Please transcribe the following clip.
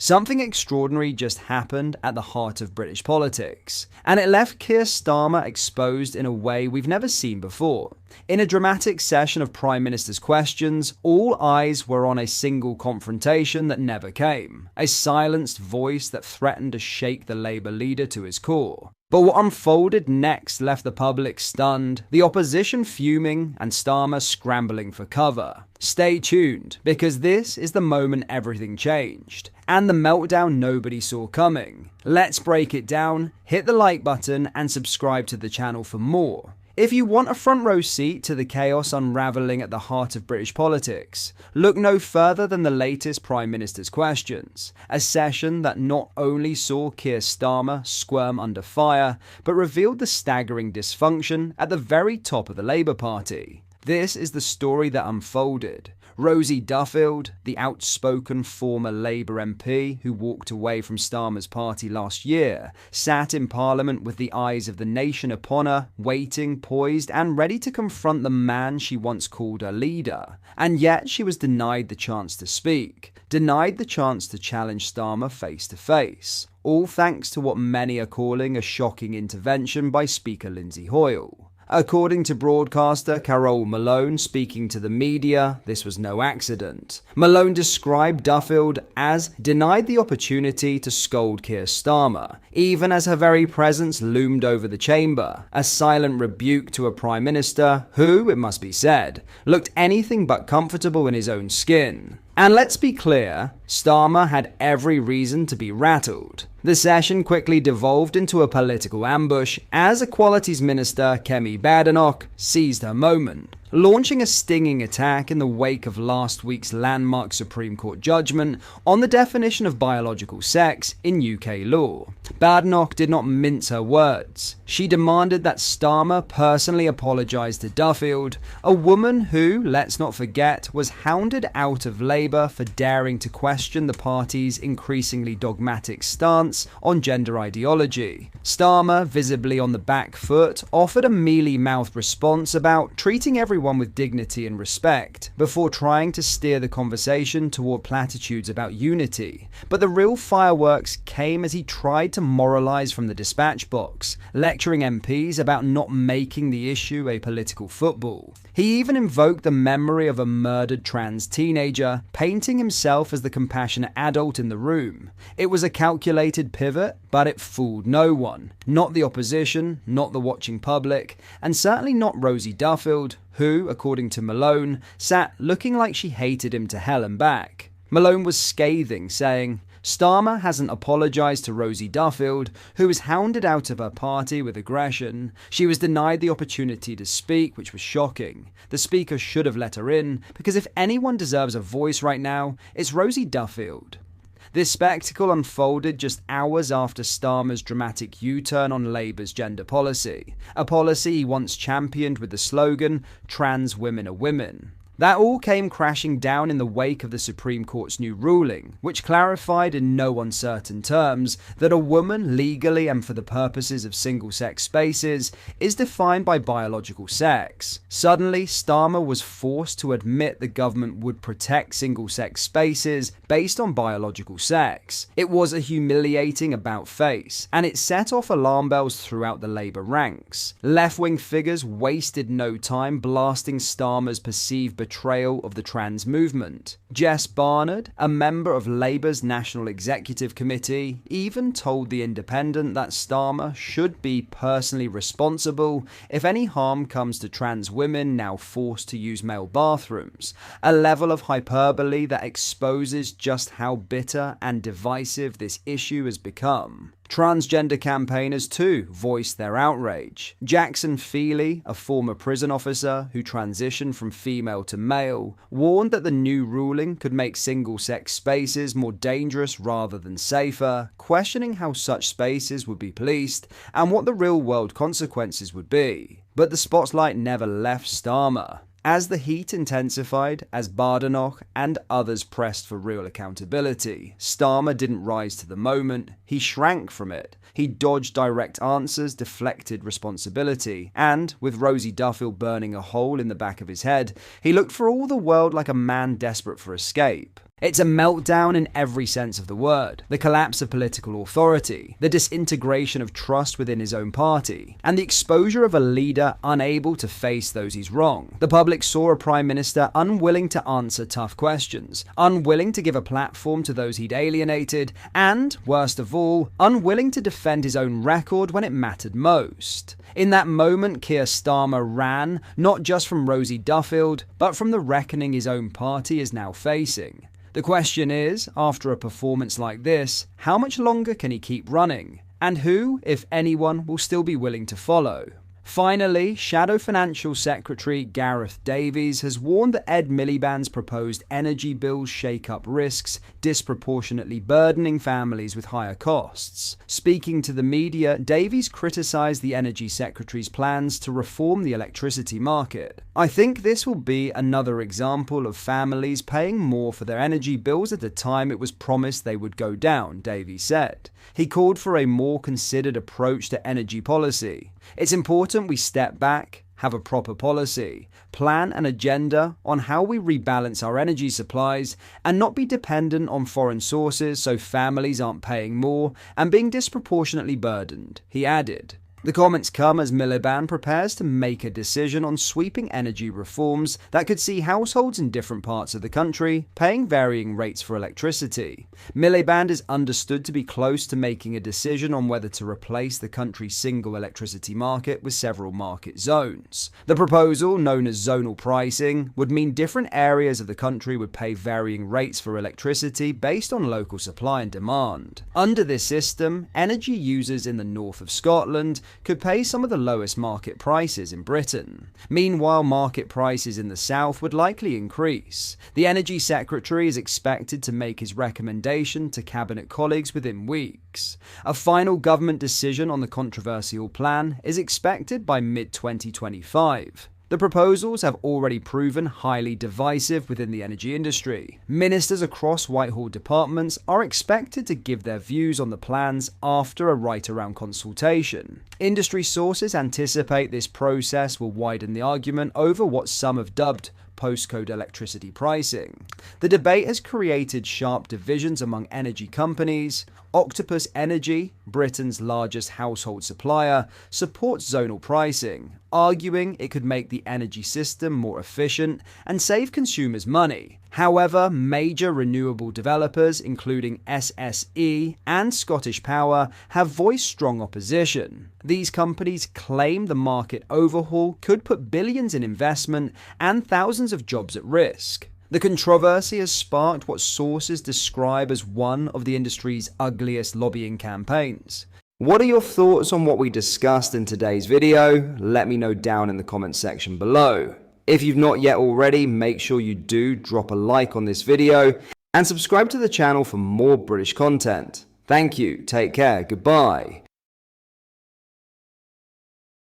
Something extraordinary just happened at the heart of British politics, and it left Keir Starmer exposed in a way we've never seen before. In a dramatic session of Prime Minister's questions, all eyes were on a single confrontation that never came, a silenced voice that threatened to shake the Labour leader to his core. But what unfolded next left the public stunned, the opposition fuming, and Starmer scrambling for cover. Stay tuned, because this is the moment everything changed, and the meltdown nobody saw coming. Let's break it down, hit the like button, and subscribe to the channel for more. If you want a front row seat to the chaos unravelling at the heart of British politics, look no further than the latest Prime Minister's questions, a session that not only saw Keir Starmer squirm under fire, but revealed the staggering dysfunction at the very top of the Labour Party. This is the story that unfolded. Rosie Duffield, the outspoken former Labour MP who walked away from Starmer's party last year, sat in Parliament with the eyes of the nation upon her, waiting, poised, and ready to confront the man she once called her leader. And yet she was denied the chance to speak, denied the chance to challenge Starmer face to face. All thanks to what many are calling a shocking intervention by Speaker Lindsay Hoyle. According to broadcaster Carol Malone speaking to the media, this was no accident. Malone described Duffield as denied the opportunity to scold Keir Starmer, even as her very presence loomed over the chamber, a silent rebuke to a Prime Minister who, it must be said, looked anything but comfortable in his own skin. And let's be clear, Starmer had every reason to be rattled. The session quickly devolved into a political ambush as Equalities Minister Kemi Badenoch seized her moment, launching a stinging attack in the wake of last week's landmark Supreme Court judgment on the definition of biological sex in UK law. Badenoch did not mince her words. She demanded that Starmer personally apologise to Duffield, a woman who, let's not forget, was hounded out of Labour for daring to question the party's increasingly dogmatic stance on gender ideology. Starmer, visibly on the back foot, offered a mealy-mouthed response about treating everyone with dignity and respect, before trying to steer the conversation toward platitudes about unity. But the real fireworks came as he tried to moralise from the dispatch box, lecturing MPs about not making the issue a political football. He even invoked the memory of a murdered trans teenager, painting himself as the compassionate adult in the room. It was a calculated pivot, but it fooled no one. Not the opposition, not the watching public, and certainly not Rosie Duffield, who, according to Malone, sat looking like she hated him to hell and back. Malone was scathing, saying, Starmer hasn't apologised to Rosie Duffield, who was hounded out of her party with aggression. She was denied the opportunity to speak, which was shocking. The Speaker should have let her in, because if anyone deserves a voice right now, it's Rosie Duffield. This spectacle unfolded just hours after Starmer's dramatic U-turn on Labour's gender policy, a policy he once championed with the slogan, "Trans women are women." That all came crashing down in the wake of the Supreme Court's new ruling, which clarified in no uncertain terms that a woman legally and for the purposes of single-sex spaces is defined by biological sex. Suddenly, Starmer was forced to admit the government would protect single-sex spaces based on biological sex. It was a humiliating about-face, and it set off alarm bells throughout the Labour ranks. Left-wing figures wasted no time blasting Starmer's perceived betrayal of the trans movement. Jess Barnard, a member of Labour's National Executive Committee, even told The Independent that Starmer should be personally responsible if any harm comes to trans women now forced to use male bathrooms, a level of hyperbole that exposes just how bitter and divisive this issue has become. Transgender campaigners too voiced their outrage. Jackson Feely, a former prison officer who transitioned from female to male, warned that the new ruling could make single-sex spaces more dangerous rather than safer, questioning how such spaces would be policed and what the real-world consequences would be. But the spotlight never left Starmer. As the heat intensified, as Badenoch and others pressed for real accountability, Starmer didn't rise to the moment, he shrank from it. He dodged direct answers, deflected responsibility, and, with Rosie Duffield burning a hole in the back of his head, he looked for all the world like a man desperate for escape. It's a meltdown in every sense of the word. The collapse of political authority, the disintegration of trust within his own party, and the exposure of a leader unable to face those he's wronged. The public saw a prime minister unwilling to answer tough questions, unwilling to give a platform to those he'd alienated, and, worst of all, unwilling to defend his own record when it mattered most. In that moment, Keir Starmer ran, not just from Rosie Duffield, but from the reckoning his own party is now facing. The question is, after a performance like this, how much longer can he keep running? And who, if anyone, will still be willing to follow? Finally, Shadow Financial Secretary Gareth Davies has warned that Ed Miliband's proposed energy bills shake up risks, disproportionately burdening families with higher costs. Speaking to the media, Davies criticised the Energy Secretary's plans to reform the electricity market. "I think this will be another example of families paying more for their energy bills at a time it was promised they would go down," Davies said. He called for a more considered approach to energy policy. "It's important we step back, have a proper policy, plan an agenda on how we rebalance our energy supplies, and not be dependent on foreign sources so families aren't paying more and being disproportionately burdened," he added. The comments come as Miliband prepares to make a decision on sweeping energy reforms that could see households in different parts of the country paying varying rates for electricity. Miliband is understood to be close to making a decision on whether to replace the country's single electricity market with several market zones. The proposal, known as zonal pricing, would mean different areas of the country would pay varying rates for electricity based on local supply and demand. Under this system, energy users in the north of Scotland could pay some of the lowest market prices in Britain. Meanwhile, market prices in the south would likely increase. The Energy Secretary is expected to make his recommendation to Cabinet colleagues within weeks. A final government decision on the controversial plan is expected by mid-2025. The proposals have already proven highly divisive within the energy industry. Ministers across Whitehall departments are expected to give their views on the plans after a right-around consultation. Industry sources anticipate this process will widen the argument over what some have dubbed postcode electricity pricing. The debate has created sharp divisions among energy companies. Octopus Energy, Britain's largest household supplier, supports zonal pricing, arguing it could make the energy system more efficient and save consumers money. However, major renewable developers, including SSE and Scottish Power, have voiced strong opposition. These companies claim the market overhaul could put billions in investment and thousands of jobs at risk. The controversy has sparked what sources describe as one of the industry's ugliest lobbying campaigns. What are your thoughts on what we discussed in today's video? Let me know down in the comments section below. If you've not yet already, make sure you do drop a like on this video and subscribe to the channel for more British content. Thank you, take care, goodbye.